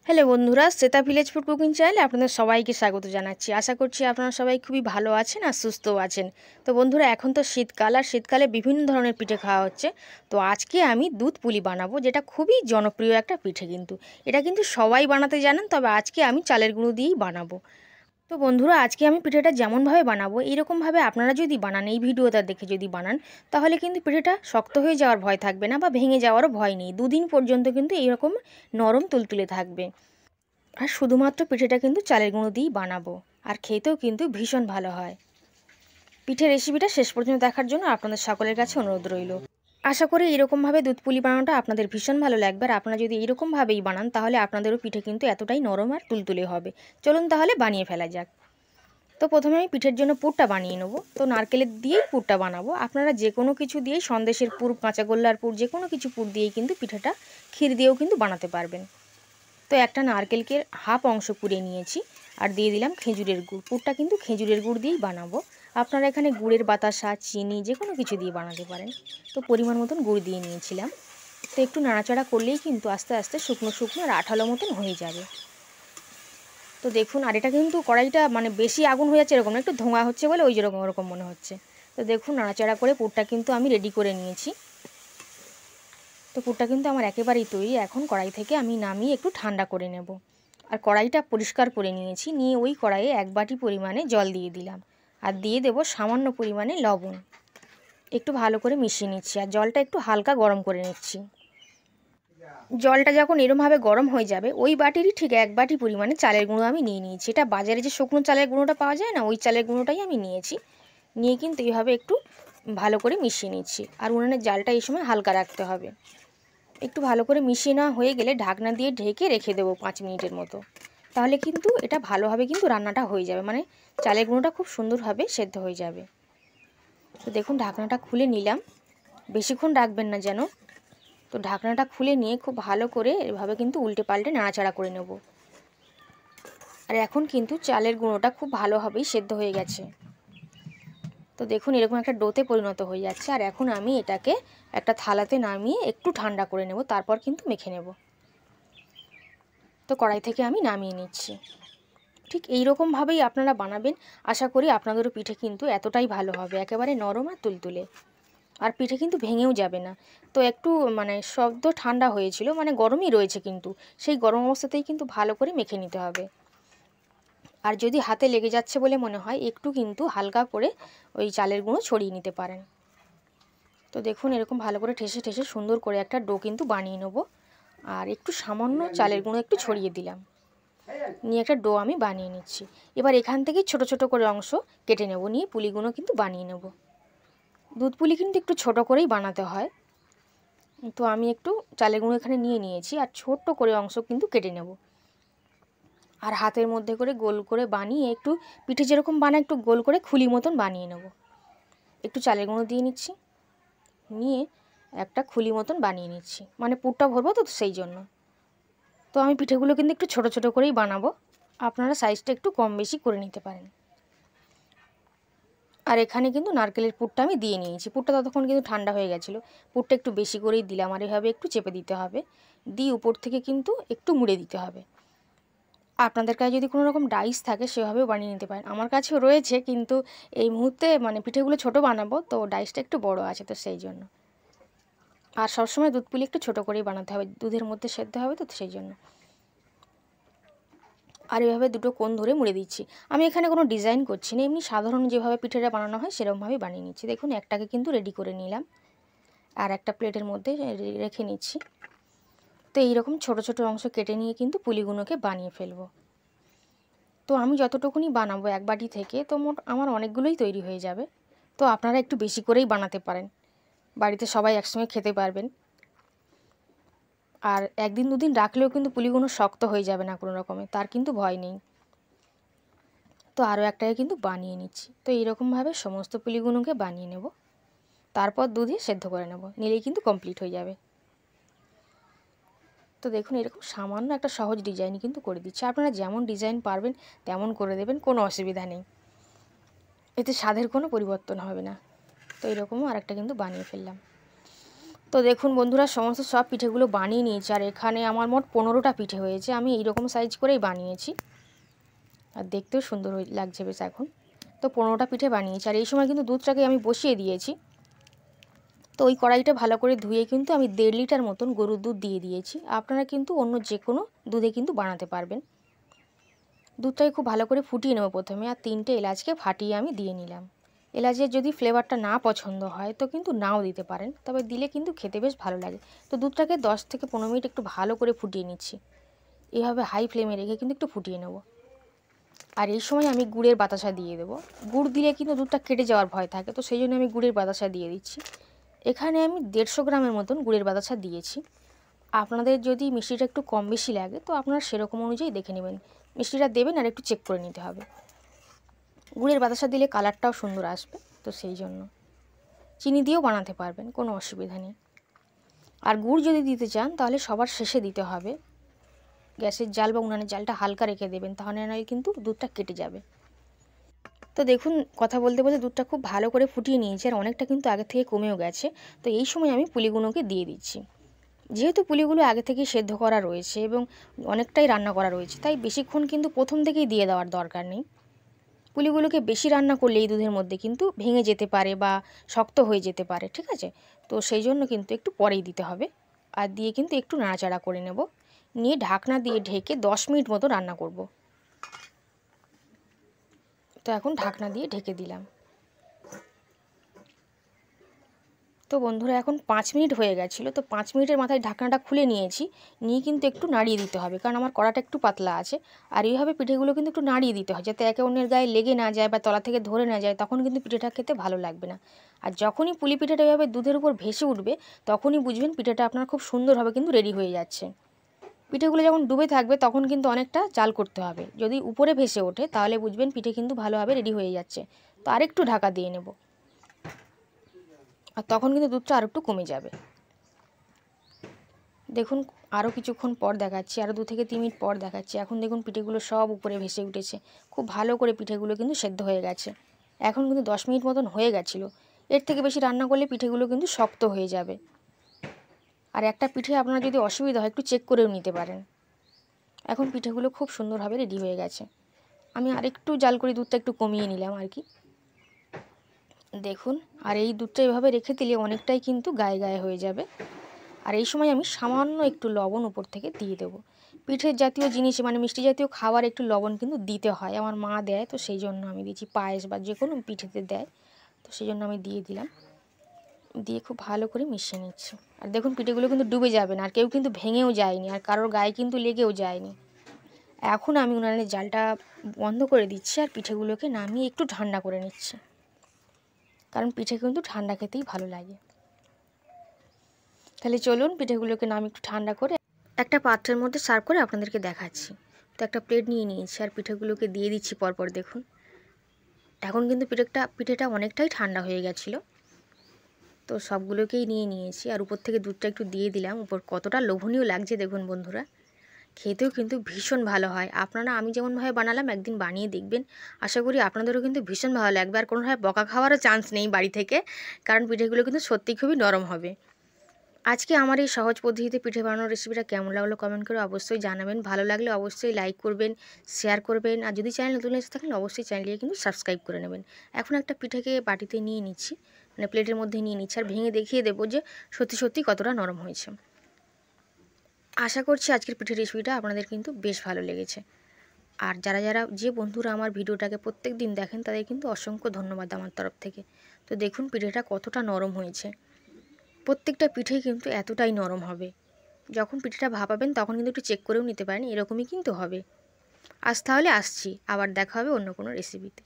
Hello বন্ধুরা, Shweta village food cooking চ্যানেলে আপনাদের সবাইকে স্বাগত জানাচ্ছি। আশা করছি আপনারা সবাই খুবই ভালো আছেন আর সুস্থও আছেন। তো বন্ধুরা, এখন তো শীতকাল, আর শীতকালে বিভিন্ন ধরনের পিঠে খাওয়া হচ্ছে। তো আজকে আমি দুধ পুলি বানাবো, যেটা খুবই জনপ্রিয় একটা পিঠে। এটা কিন্তু সবাই বানাতে জানেন, তবে আজকে আমি চালের গুঁড়ো দিয়েই বানাবো। তো বন্ধুরা, আজকে আমি পিঠেটা যেমনভাবে বানাবো, এইরকমভাবে আপনারা যদি বানান, এই ভিডিওটা দেখে যদি বানান, তাহলে কিন্তু পিঠেটা শক্ত হয়ে যাওয়ার ভয় থাকবে না, বা ভেঙে যাওয়ারও ভয় নেই। দুদিন পর্যন্ত কিন্তু এইরকম নরম তুলতুলে থাকবে। আর শুধুমাত্র পিঠেটা কিন্তু চালের গুঁড়ো দিয়েই বানাবো, আর খেতেও কিন্তু ভীষণ ভালো হয়। পিঠের রেসিপিটা শেষ পর্যন্ত দেখার জন্য আপনাদের সকলের কাছে অনুরোধ রইল। আশা করি এরকমভাবে দুধ পুলি বানানোটা আপনাদের ভীষণ ভালো লাগবে, আর আপনারা যদি এইরকমভাবেই বানান, তাহলে আপনাদেরও পিঠে কিন্তু এতটাই নরম আর তুলতুলে হবে। চলুন তাহলে বানিয়ে ফেলা যাক। তো প্রথমে আমি পিঠের জন্য পুরটা বানিয়ে নেবো। তো নারকেলের দিয়েই পুরটা বানাবো। আপনারা যে কোনো কিছু দিয়েই, সন্দেশের পুর, কাঁচাগোল্লার পুর, যে কোনো কিছু পুর দিয়েই কিন্তু পিঠেটা, ক্ষীর দিয়েও কিন্তু বানাতে পারবেন। তো একটা নারকেলকে হাফ অংশ পুড়ে নিয়েছি, আর দিয়ে দিলাম খেজুরের গুড়। পুরটা কিন্তু খেজুরের গুড় দিয়েই বানাবো। আপনারা এখানে গুড়ের বাতাসা, চিনি, যে কোনো কিছু দিয়ে বানাতে পারেন। তো পরিমাণ মতন গুড় দিয়ে নিয়েছিলাম। তো একটু নাড়াচাড়া করলেই কিন্তু আস্তে আস্তে শুকনো শুকনো আর আঠালো মতন হয়ে যাবে। তো দেখুন, আর এটা কিন্তু কড়াইটা বেশি আগুন হয়ে যাচ্ছে এরকম না, একটু ধোঁয়া হচ্ছে বলে ওই যেরকম ওরকম মনে হচ্ছে। তো দেখুন, নাড়াচাড়া করে পুরটা কিন্তু আমি রেডি করে নিয়েছি। তো পুরটা কিন্তু আমার একেবারেই তৈরি। এখন কড়াই থেকে আমি নামিয়ে একটু ঠান্ডা করে নেব। আর কড়াইটা পরিষ্কার করে নিয়েছি। নিয়ে ওই কড়াইয়ে 1 বাটি পরিমাণে জল দিয়ে দিলাম, আর দিয়ে দেব সামান্য পরিমাণে লবণ। একটু ভালো করে মিশিয়ে নিচ্ছি, আর জলটা একটু হালকা গরম করে নিচ্ছি। জলটা যখন এরমভাবে গরম হয়ে যাবে, ওই বাটিরই ঠিক 1 বাটি পরিমাণে চালের গুঁড়ো আমি নিয়ে নিয়েছি। এটা বাজারে যে শুকনো চালের গুঁড়োটা পাওয়া যায় না, ওই চালের গুঁড়োটাই আমি নিয়েছি। নিয়ে কিন্তু এইভাবে একটু ভালো করে মিশিয়ে নিচ্ছি। আর উনুনের জালটা এই সময় হালকা রাখতে হবে। একটু ভালো করে মিশিয়ে নেওয়া হয়ে গেলে ঢাকনা দিয়ে ঢেকে রেখে দেবো 5 মিনিটের মতো। তাহলে কিন্তু এটা ভালোভাবে কিন্তু রান্নাটা হয়ে যাবে, চালের গুঁড়োটা খুব সুন্দরভাবে সেদ্ধ হয়ে যাবে। তো দেখুন, ঢাকনাটা খুলে নিলাম। বেশিক্ষণ রাখবেন না যেন। তো ঢাকনাটা খুলে নিয়ে খুব ভালো করে এভাবে কিন্তু উল্টে পাল্টে নাড়াচাড়া করে নেব। আর এখন কিন্তু চালের গুঁড়োটা খুব ভালোভাবেই সেদ্ধ হয়ে গেছে। তো দেখুন, এরকম একটা ডোতে পরিণত হয়ে যাচ্ছে। আর এখন আমি এটাকে একটা থালাতে নামিয়ে একটু ঠান্ডা করে নেব, তারপর কিন্তু মেখে নেব। তো কড়াই থেকে আমি নামিয়ে নিচ্ছি। ঠিক এই রকমভাবেই আপনারা বানাবেন। আশা করি আপনাদেরও পিঠে কিন্তু এতটাই ভালো হবে, একেবারে নরম আর তুলতুলে। আর পিঠে কিন্তু ভেঙেও যাবে না। তো একটু সদ্য ঠান্ডা হয়েছিল, গরমই রয়েছে, কিন্তু সেই গরম অবস্থাতেই কিন্তু ভালো করে মেখে নিতে হবে। আর যদি হাতে লেগে যাচ্ছে বলে মনে হয়, একটু কিন্তু হালকা করে ওই চালের গুঁড়ো ছড়িয়ে নিতে পারেন। তো দেখুন, এরকম ভালো করে ঠেসে ঠেসে সুন্দর করে একটা ডো কিন্তু বানিয়ে নেব। আর একটু সামান্য চালের গুঁড়ো একটু ছড়িয়ে দিলাম। নিয়ে একটা ডো আমি বানিয়ে নিচ্ছি। এবার এখান থেকে ছোট ছোট করে অংশ কেটে নেব, নিয়ে পুলিগুলো কিন্তু বানিয়ে নেব। দুধ পুলি কিন্তু একটু ছোট করেই বানাতে হয়। তো আমি একটু চালের গুঁড়ো এখানে নিয়ে নিয়েছি, আর ছোট্ট করে অংশ কিন্তু কেটে নেব। আর হাতের মধ্যে করে গোল করে বানিয়ে, একটু পিঠে যেরকম বানায় একটু গোল করে খুলি মতন বানিয়ে নেব। একটু চালের গুঁড়ো দিয়ে নিচ্ছি, নিয়ে একটা খুলি মতন বানিয়ে নিচ্ছি, পুরটা ভরবো তো সেই জন্য। তো আমি পিঠেগুলো কিন্তু একটু ছোট ছোট করেই বানাবো। আপনারা সাইজটা একটু কম বেশি করে নিতে পারেন। আর এখানে কিন্তু নারকেলের পুরটা আমি দিয়ে নিয়েছি। পুরটা ততক্ষণ কিন্তু ঠান্ডা হয়ে গেছিলো। পুরটা একটু বেশি করেই দিলাম, আর এভাবে একটু চেপে দিতে হবে। দিয়ে উপর থেকে কিন্তু একটু মুড়ে দিতে হবে। আপনাদের কাছে যদি কোনো রকম ডাইস থাকে, সেভাবেও বানিয়ে নিতে পারেন। আমার কাছেও রয়েছে, কিন্তু এই মুহূর্তে পিঠেগুলো ছোট বানাবো, তো ডাইসটা একটু বড় আছে, তো সেই জন্য। আর সবসময় দুধ পুলি একটু ছোট করেই বানাতে হবে, দুধের মধ্যে সেদ্ধ হবে তো সেই জন্য। আর এভাবে দুটো কোণ ধরে মুড়ে দিচ্ছি। আমি এখানে কোনো ডিজাইন করছি না, এমনি সাধারণ যেভাবে পিঠেটা বানানো হয় সেরকমভাবেই বানিয়ে নিচ্ছি। দেখুন, একটাকে কিন্তু রেডি করে নিলাম, আর একটা প্লেটের মধ্যে রেখে নিচ্ছি। তো এইরকম ছোট ছোট অংশ কেটে নিয়ে কিন্তু পুলিগুলোকে বানিয়ে ফেলবো। তো আমি যতটুকুনি বানাবো 1 বাটি থেকে, তো মোট আমার অনেকগুলোই তৈরি হয়ে যাবে। তো আপনারা একটু বেশি করেই বানাতে পারেন, বাড়িতে সবাই একসঙ্গে খেতে পারবেন। আর 1 দিন 2 দিন রাখলেও কিন্তু পুলিগুলো শক্ত হয়ে যাবে না কোনো রকমে, তার কিন্তু ভয় নেই। তো আরও একটাকে কিন্তু বানিয়ে নিচ্ছি। তো এইরকমভাবে সমস্ত পুলিগুলোকে বানিয়ে নেব, তারপর দুধে সেদ্ধ করে নেব, নিলেই কিন্তু কমপ্লিট হয়ে যাবে। তো দেখুন, এরকম সামান্য একটা সহজ ডিজাইন কিন্তু করে দিচ্ছি। আপনারা যেমন ডিজাইন পারবেন তেমন করে দেবেন, কোনো অসুবিধা নেই, এতে স্বাদের কোনো পরিবর্তন হবে না। তো এরকমও আরেকটা কিন্তু বানিয়ে ফেললাম। তো দেখুন বন্ধুরা, সমস্ত সব পিঠেগুলো বানিয়ে নিয়েছি। আর এখানে আমার মোট 15টা পিঠে হয়েছে। আমি এইরকম সাইজ করেই বানিয়েছি, আর দেখতেও সুন্দর লাগছে বেশ। এখন তো 15টা পিঠে বানিয়েছি। আর এই সময় কিন্তু দুধটাকে আমি বসিয়ে দিয়েছি। তো ওই কড়াইটা ভালো করে ধুয়ে কিন্তু আমি 1.5 লিটার মতন গরুর দুধ দিয়ে দিয়েছি। আপনারা কিন্তু অন্য যে কোনো দুধে কিন্তু বানাতে পারবেন। দুধটাকে খুব ভালো করে ফুটিয়ে নেব প্রথমে। আর 3টে এলাচকে ফাটিয়ে আমি দিয়ে নিলাম। এলাচের যদি ফ্লেভারটা না পছন্দ হয় তো কিন্তু নাও দিতে পারেন, তবে দিলে কিন্তু খেতে বেশ ভালো লাগে। তো দুধটাকে 10 থেকে 15 মিনিট একটু ভালো করে ফুটিয়ে নিচ্ছি। এভাবে হাই ফ্লেমে রেখে কিন্তু একটু ফুটিয়ে নেব। আর এই সময় আমি গুড়ের বাতাসা দিয়ে দেবো। গুড় দিলে কিন্তু দুধটা কেটে যাওয়ার ভয় থাকে, তো সেই জন্য আমি গুড়ের বাতাসা দিয়ে দিচ্ছি। এখানে আমি 150 গ্রামের মতন গুড়ের বাতাসা দিয়েছি। আপনাদের যদি মিষ্টিটা একটু কম বেশি লাগে তো আপনারা সেরকম অনুযায়ী দেখে নেবেন। মিষ্টিটা দেবেন আর একটু চেক করে নিতে হবে। গুড়ের বাতাসা দিলে কালারটাও সুন্দর আসবে, তো সেই জন্য চিনি দিয়েও বানাতে পারবেন, কোনো অসুবিধা নেই। আর গুড় যদি দিতে চান তাহলে সবার শেষে দিতে হবে। গ্যাসের জাল বা উনানের জালটা হালকা রেখে দেবেন, তাহলে নয় কিন্তু দুধটা কেটে যাবে। তো দেখুন, কথা বলতে বলতে দুধটা খুব ভালো করে ফুটিয়ে নিয়েছি, আর অনেকটা কিন্তু আগে থেকে কমেও গেছে। তো এই সময় আমি পুলিগুলোকে দিয়ে দিচ্ছি। যেহেতু পুলিগুলো আগে থেকেই সেদ্ধ করা রয়েছে এবং অনেকটাই রান্না করা রয়েছে, তাই বেশিক্ষণ কিন্তু প্রথম থেকেই দিয়ে দেওয়ার দরকার নেই। পুলিগুলোকে বেশি রান্না করলে এই দুধের মধ্যে কিন্তু ভেঙে যেতে পারে বা শক্ত হয়ে যেতে পারে, ঠিক আছে? তো সেই জন্য কিন্তু একটু পরেই দিতে হবে। আর দিয়ে কিন্তু একটু নাড়াচাড়া করে নেব, নিয়ে ঢাকনা দিয়ে ঢেকে 10 মিনিট মতো রান্না করব। তো এখন ঢাকনা দিয়ে ঢেকে দিলাম। তো বন্ধুরা, এখন 5 মিনিট হয়ে গেছিলো। তো 5 মিনিটের মাথায় ঢাকনাটা খুলে নিয়েছি। নিয়ে কিন্তু একটু নাড়িয়ে দিতে হবে, কারণ আমার কড়াটা একটু পাতলা আছে। আর এইভাবে পিঠেগুলো কিন্তু একটু নাড়িয়ে দিতে হয়, যাতে একে অন্যের গায়ে লেগে না যায় বা তলা থেকে ধরে না যায়, তখন কিন্তু পিঠেটা খেতে ভালো লাগবে না। আর যখনই পুলি পিঠেটা এভাবে দুধের উপর ভেসে উঠবে, তখনই বুঝবেন পিঠেটা আপনার খুব সুন্দরভাবে কিন্তু রেডি হয়ে যাচ্ছে। পিঠেগুলো যখন ডুবে থাকবে তখন কিন্তু অনেকটা জাল করতে হবে। যদি উপরে ভেসে ওঠে তাহলে বুঝবেন পিঠে কিন্তু ভালোভাবে রেডি হয়ে যাচ্ছে। তো আরেকটু ঢাকা দিয়ে নেব, আর তখন কিন্তু দুধটা আর একটু কমে যাবে। দেখুন, আরও কিছুক্ষণ পর দেখাচ্ছি, আরও 2 থেকে 3 মিনিট পর দেখাচ্ছি। এখন দেখুন পিঠেগুলো সব উপরে ভেসে উঠেছে। খুব ভালো করে পিঠেগুলো কিন্তু সেদ্ধ হয়ে গেছে। এখন কিন্তু 10 মিনিট মতন হয়ে গেছিলো। এর থেকে বেশি রান্না করলে পিঠেগুলো কিন্তু শক্ত হয়ে যাবে। আর একটা পিঠে আপনার যদি অসুবিধা হয় একটু চেক করেও নিতে পারেন। এখন পিঠেগুলো খুব সুন্দরভাবে রেডি হয়ে গেছে। আমি আরেকটু জাল করে দুধটা একটু কমিয়ে নিলাম আর কি। দেখুন, আর এই দুধটা এভাবে রেখে দিলে অনেকটাই কিন্তু গায়ে গায়ে হয়ে যাবে। আর এই সময় আমি সামান্য একটু লবণ উপর থেকে দিয়ে দেবো। পিঠের জাতীয় জিনিস মানে মিষ্টি জাতীয় খাবার একটু লবণ কিন্তু দিতে হয়, আমার মা দেয়, তো সেই জন্য আমি দিচ্ছি। পায়েস বা যে কোনো পিঠেতে দেয়, তো সেই জন্য আমি দিয়ে দিলাম। দিয়ে খুব ভালো করে মিশিয়ে নিচ্ছি। আর দেখুন পিঠেগুলো কিন্তু ডুবে যাবে না, আর কেউ কিন্তু ভেঙেও যায়নি, আর কারোর গায়ে কিন্তু লেগেও যায়নি। এখন আমি উনানের জালটা বন্ধ করে দিচ্ছি, আর পিঠেগুলোকে নামিয়ে একটু ঠান্ডা করে নিচ্ছি, কারণ পিঠে কিন্তু ঠান্ডা খেতেই ভালো লাগে। তাহলে চলুন পিঠেগুলোকে নামিয়ে একটু ঠান্ডা করে একটা পাত্রের মধ্যে সার্ভ করে আপনাদেরকে দেখাচ্ছি। তো একটা প্লেট নিয়ে নিয়েছি, আর পিঠেগুলোকে দিয়ে দিচ্ছি পরপর। দেখুন, এখন কিন্তু পিঠেটা অনেকটাই ঠান্ডা হয়ে গেছিলো। তো সবগুলোকেই নিয়ে নিয়েছি, আর উপর থেকে দুধটা একটু দিয়ে দিলাম। উপর কতটা লোভনীয় লাগছে দেখুন বন্ধুরা, খেতেও কিন্তু ভীষণ ভালো হয়। আপনারা আমি যেমনভাবে বানালাম একদিন বানিয়ে দেখবেন, আশা করি আপনাদেরও কিন্তু ভীষণ ভালো লাগবে। আর কোনোভাবে বকা খাওয়ারও চান্স নেই বাড়ি থেকে, কারণ পিঠেগুলো কিন্তু সত্যি খুবই নরম হবে। আজকে আমার এই সহজ পদ্ধতিতে পিঠে বানানোর রেসিপিটা কেমন লাগলো কমেন্ট করে অবশ্যই জানাবেন। ভালো লাগলে অবশ্যই লাইক করবেন, শেয়ার করবেন, আর যদি চ্যানেল নতুন এসে থাকেন অবশ্যই চ্যানেলটিকে কিন্তু সাবস্ক্রাইব করে নেবেন। এখন একটা পিঠেকে বাটিতে নিয়ে নিচ্ছি, মানে প্লেটের মধ্যে নিয়ে নিচ্ছি, আর ভেঙে দেখিয়ে দেবো যে সত্যি সত্যি কতটা নরম হয়েছে। আশা করছি আজকের পিঠের রেসিপিটা আপনাদের কিন্তু বেশ ভালো লেগেছে। আর যে বন্ধুরা আমার ভিডিওটাকে প্রত্যেক দিন দেখেন তাদের কিন্তু অসংখ্য ধন্যবাদ আমার তরফ থেকে। তো দেখুন পিঠেটা কতটা নরম হয়েছে। প্রত্যেকটা পিঠেই কিন্তু এতটাই নরম হবে। যখন পিঠেটা ভাপাবেন তখন কিন্তু একটু চেক করেও নিতে পারেন, এরকমই কিন্তু হবে। আজ তাহলে আসছি, আবার দেখা হবে অন্য কোনো রেসিপিতে।